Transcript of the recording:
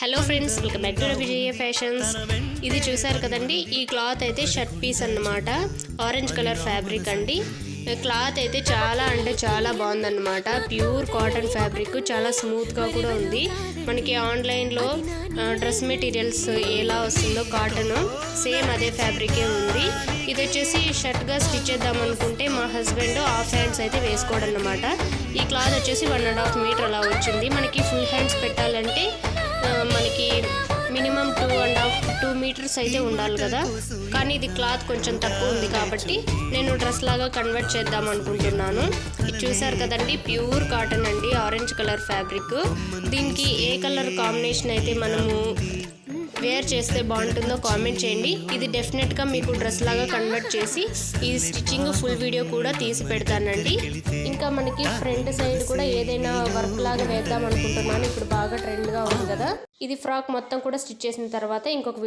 Hello friends, welcome back to Vijaya fashions. ఇది చూసారు కదండి, ఈ క్లాత్ అయితే షర్ట్ పీస్ అన్నమాట. ఆరెంజ్ కలర్ ఫ్యాబ్రిక్ అండి. క్లాత్ అయితే చాలా అంటే చాలా బాగుందన్నమాట. ప్యూర్ కాటన్ ఫ్యాబ్రిక్, చాలా స్మూత్గా కూడా ఉంది. మనకి ఆన్లైన్లో డ్రెస్ మెటీరియల్స్ ఎలా వస్తుందో కాటన్ సేమ్ అదే ఫ్యాబ్రికే ఉంది. ఇది వచ్చేసి షర్ట్గా స్టిచ్ చేద్దాం అనుకుంటే మా హస్బెండ్ హాఫ్ హ్యాండ్స్ అయితే వేసుకోవడం అన్నమాట. ఈ క్లాత్ వచ్చేసి 1.5 మీటర్ అలా వచ్చింది. మనకి ఫుల్ హ్యాండ్స్ పెట్టాలంటే మనకి మినిమం 2 మీటర్స్ అయితే ఉండాలి కదా. కానీ ఇది క్లాత్ కొంచెం తక్కువ ఉంది కాబట్టి నేను డ్రెస్ లాగా కన్వర్ట్ చేద్దాం అనుకుంటున్నాను. ఇది చూసారు కదండి, ప్యూర్ కాటన్ అండి, ఆరెంజ్ కలర్ ఫ్యాబ్రిక్. దీనికి ఏ కలర్ కాంబినేషన్ అయితే మనము వేర్ చేస్తే బాగుంటుందో కామెంట్ చేయండి. ఇది డెఫినెట్గా మీకు డ్రెస్ లాగా కన్వర్ట్ చేసి ఈ స్టిచ్చింగ్ ఫుల్ వీడియో కూడా తీసి పెడతానండి. ఇంకా మనకి ఫ్రంట్ సైడ్ కూడా ఏదైనా వర్క్ లాగా వేద్దాం అనుకుంటున్నాను. ఇప్పుడు బాగా ట్రెండ్గా ఉంది కదా. ఇది ఫ్రాక్ మొత్తం కూడా స్టిచ్ చేసిన తర్వాత ఇంకొక